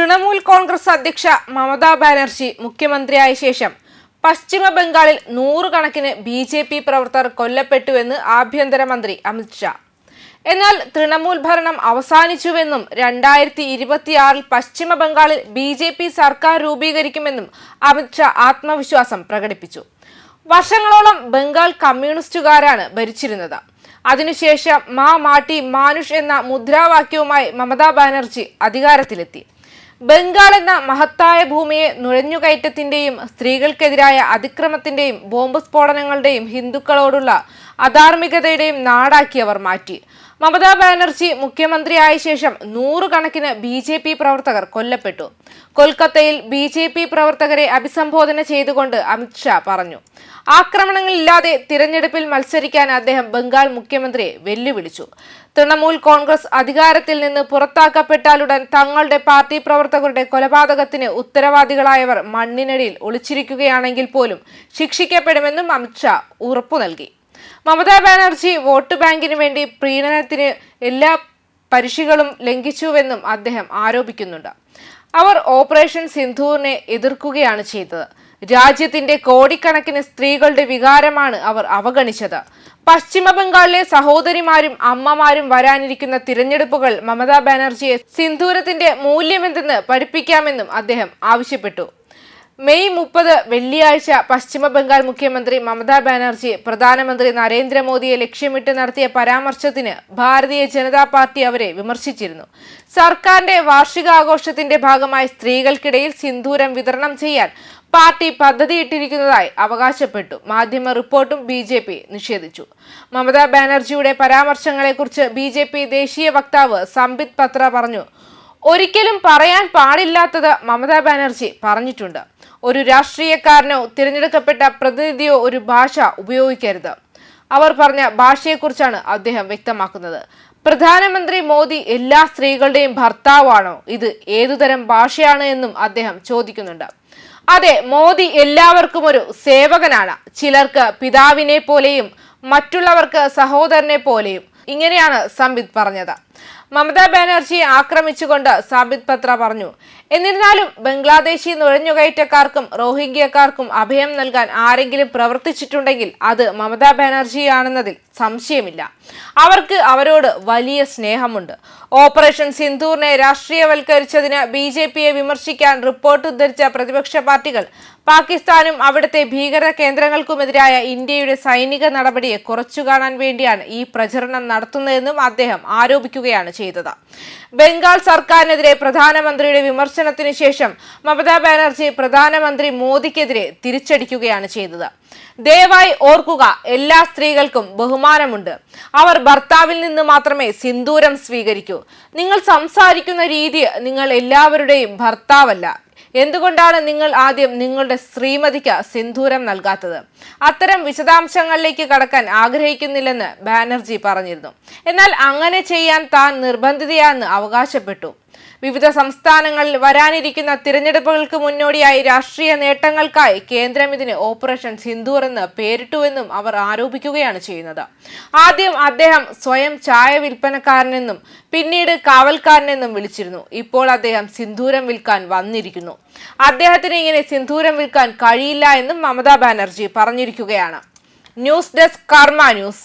തൃണമൂൽ കോൺഗ്രസ് അധ്യക്ഷ മമതാ ബാനർജി മുഖ്യമന്ത്രിയായ ശേഷം പശ്ചിമ ബംഗാളിൽ നൂറുകണക്കിന് BJP പ്രവർത്തകർ കൊല്ലപ്പെട്ടുവെന്ന് ആഭ്യന്തരമന്ത്രി അമിത് ഷാ. എന്നാൽ തൃണമൂൽ ഭരണം അവസാനിച്ചുവെന്നും 2026 പശ്ചിമ ബംഗാളിൽ BJP സർക്കാർ രൂപീകരിക്കുമെന്നും അമിത് ഷാ ആത്മവിശ്വാസം പ്രകടിപ്പിച്ചു. വർഷങ്ങളോളം ബംഗാൾ കമ്മ്യൂണിസ്റ്റുകാരാണ് ഭരിച്ചിരുന്നത്. അതിനുശേഷം മാ മാട്ടി മാനുഷ് എന്ന മുദ്രാവാക്യവുമായി മമതാ ബാനർജി അധികാരത്തിലെത്തി. ബംഗാൾ എന്ന മഹത്തായ ഭൂമിയെ നുഴഞ്ഞുകയറ്റത്തിന്റെയും സ്ത്രീകൾക്കെതിരായ അതിക്രമത്തിന്റെയും ബോംബ് സ്ഫോടനങ്ങളുടെയും ഹിന്ദുക്കളോടുള്ള അധാർമികതയുടെയും നാടാക്കി അവർ മാറ്റി. മമതാ ബാനർജി മുഖ്യമന്ത്രിയായ ശേഷം നൂറുകണക്കിന് BJP പ്രവർത്തകർ കൊല്ലപ്പെട്ടു. കൊൽക്കത്തയിൽ BJP പ്രവർത്തകരെ അഭിസംബോധന ചെയ്തുകൊണ്ട് അമിത് ഷാ പറഞ്ഞു. ആക്രമണങ്ങളില്ലാതെ തിരഞ്ഞെടുപ്പിൽ മത്സരിക്കാൻ അദ്ദേഹം ബംഗാൾ മുഖ്യമന്ത്രിയെ വെല്ലുവിളിച്ചു. തൃണമൂൽ കോൺഗ്രസ് അധികാരത്തിൽ നിന്ന് പുറത്താക്കപ്പെട്ടാലുടൻ തങ്ങളുടെ പാർട്ടി പ്രവർത്തകരുടെ കൊലപാതകത്തിന് ഉത്തരവാദികളായവർ മണ്ണിനടിയിൽ ഒളിച്ചിരിക്കുകയാണെങ്കിൽ പോലും ശിക്ഷിക്കപ്പെടുമെന്നും അമിത് ഷാ ഉറപ്പു നൽകി. മമതാ ബാനർജി വോട്ട് ബാങ്കിന് വേണ്ടി പ്രീണനത്തിന് എല്ലാ പരിഷികളും ലംഘിച്ചുവെന്നും അദ്ദേഹം ആരോപിക്കുന്നുണ്ട്. അവർ ഓപ്പറേഷൻ സിന്ധൂറിനെ എതിർക്കുകയാണ് ചെയ്തത്. രാജ്യത്തിന്റെ കോടിക്കണക്കിന് സ്ത്രീകളുടെ വികാരമാണ് അവർ അവഗണിച്ചത്. പശ്ചിമ ബംഗാളിലെ സഹോദരിമാരും അമ്മമാരും വരാനിരിക്കുന്ന തിരഞ്ഞെടുപ്പുകൾ മമതാ ബാനർജിയെ സിന്ധൂരത്തിന്റെ മൂല്യമെന്തെന്ന് പഠിപ്പിക്കാമെന്നും അദ്ദേഹം ആവശ്യപ്പെട്ടു. മെയ് 30 വെള്ളിയാഴ്ച പശ്ചിമ ബംഗാൾ മുഖ്യമന്ത്രി മമതാ ബാനർജി പ്രധാനമന്ത്രി നരേന്ദ്രമോദിയെ ലക്ഷ്യമിട്ട് നടത്തിയ പരാമർശത്തിന് ഭാരതീയ ജനതാ പാർട്ടി അവരെ വിമർശിച്ചിരുന്നു. സർക്കാരിന്റെ വാർഷികാഘോഷത്തിന്റെ ഭാഗമായി സ്ത്രീകൾക്കിടയിൽ സിന്ദൂരം വിതരണം ചെയ്യാൻ പാർട്ടി പദ്ധതിയിട്ടിരിക്കുന്നതായി അവകാശപ്പെട്ടു. മാധ്യമ റിപ്പോർട്ടും BJP നിഷേധിച്ചു. മമതാ ബാനർജിയുടെ പരാമർശങ്ങളെക്കുറിച്ച് BJP ദേശീയ വക്താവ് സംബിത് പത്ര പറഞ്ഞു, ഒരിക്കലും പറയാൻ പാടില്ലാത്തത് മമതാ ബാനർജി പറഞ്ഞിട്ടുണ്ട്. ഒരു രാഷ്ട്രീയക്കാരനോ തിരഞ്ഞെടുക്കപ്പെട്ട പ്രതിനിധിയോ ഒരു ഭാഷ ഉപയോഗിക്കരുത്. അവർ പറഞ്ഞ ഭാഷയെക്കുറിച്ചാണ് അദ്ദേഹം വ്യക്തമാക്കുന്നത്. പ്രധാനമന്ത്രി മോദി എല്ലാ സ്ത്രീകളുടെയും ഭർത്താവാണോ? ഇത് ഏതുതരം ഭാഷയാണ് എന്നും അദ്ദേഹം ചോദിക്കുന്നുണ്ട്. അതെ, മോദി എല്ലാവർക്കും ഒരു സേവകനാണ്. ചിലർക്ക് പിതാവിനെ പോലെയും മറ്റുള്ളവർക്ക് സഹോദരനെ പോലെയും. ഇങ്ങനെയാണ് സംബിത് പറഞ്ഞത്. മമതാ ബാനർജിയെ ആക്രമിച്ചുകൊണ്ട് സംബിത് പത്ര പറഞ്ഞു, എന്നിരുന്നാലും ബംഗ്ലാദേശി നുഴഞ്ഞുകയറ്റക്കാർക്കും റോഹിംഗ്യക്കാർക്കും അഭയം നൽകാൻ ആരെങ്കിലും പ്രവർത്തിച്ചിട്ടുണ്ടെങ്കിൽ അത് മമതാ ബാനർജിയാണെന്നതിൽ സംശയമില്ല. അവർക്ക് അവരോട് വലിയ സ്നേഹമുണ്ട്. ഓപ്പറേഷൻ സിന്ധൂറിനെ രാഷ്ട്രീയവൽക്കരിച്ചതിന് BJPയെ വിമർശിക്കാൻ റിപ്പോർട്ട് ഉദ്ധരിച്ച പ്രതിപക്ഷ പാർട്ടികൾ പാകിസ്ഥാനും അവിടുത്തെ ഭീകര കേന്ദ്രങ്ങൾക്കുമെതിരായ ഇന്ത്യയുടെ സൈനിക നടപടിയെ കുറച്ചുകാണാൻ വേണ്ടിയാണ് ഈ പ്രചരണം നടത്തുന്നതെന്നും അദ്ദേഹം ആരോപിക്കുകയാണ് ചെയ്തത്. ബംഗാൾ സർക്കാരിനെതിരെ പ്രധാനമന്ത്രിയുടെ വിമർശനത്തിന് ശേഷം മമതാ ബാനർജി പ്രധാനമന്ത്രി മോദിക്കെതിരെ തിരിച്ചടിക്കുകയാണ് ചെയ്തത്. ദയവായി ഓർക്കുക, എല്ലാ സ്ത്രീകൾക്കും ബഹുമാനമുണ്ട്. അവർ ഭർത്താവിൽ നിന്ന് മാത്രമേ സിന്ദൂരം സ്വീകരിക്കൂ. നിങ്ങൾ സംസാരിക്കുന്ന രീതി നിങ്ങൾ എല്ലാവരുടെയും ഭർത്താവല്ല. എന്തുകൊണ്ടാണ് നിങ്ങൾ ആദ്യം നിങ്ങളുടെ ശ്രീമതിക്ക് സിന്ദൂരം നൽകാത്തത്? അത്തരം വിശദാംശങ്ങളിലേക്ക് കടക്കാൻ ആഗ്രഹിക്കുന്നില്ലെന്ന് ബാനർജി പറഞ്ഞിരുന്നു. എന്നാൽ അങ്ങനെ ചെയ്യാൻ താൻ നിർബന്ധിതയാണെന്ന് അവകാശപ്പെട്ടു. വിവിധ സംസ്ഥാനങ്ങളിൽ വരാനിരിക്കുന്ന തിരഞ്ഞെടുപ്പുകൾക്ക് മുന്നോടിയായി രാഷ്ട്രീയ നേട്ടങ്ങൾക്കായി കേന്ദ്രം ഇതിന് ഓപ്പറേഷൻ സിന്ദൂർ എന്ന് പേരിട്ടുവെന്നും അവർ ആരോപിക്കുകയാണ് ചെയ്യുന്നത്. ആദ്യം അദ്ദേഹം സ്വയം ചായ വിൽപ്പനക്കാരനെന്നും പിന്നീട് കാവൽക്കാരനെന്നും വിളിച്ചിരുന്നു. ഇപ്പോൾ അദ്ദേഹം സിന്ദൂരം വിൽക്കാൻ വന്നിരിക്കുന്നു. അദ്ദേഹത്തിന് ഇങ്ങനെ സിന്ദൂരം വിൽക്കാൻ കഴിയില്ല എന്നും മമതാ ബാനർജി പറഞ്ഞിരിക്കുകയാണ്. ന്യൂസ് ഡെസ്ക് കർമ്മ ന്യൂസ്.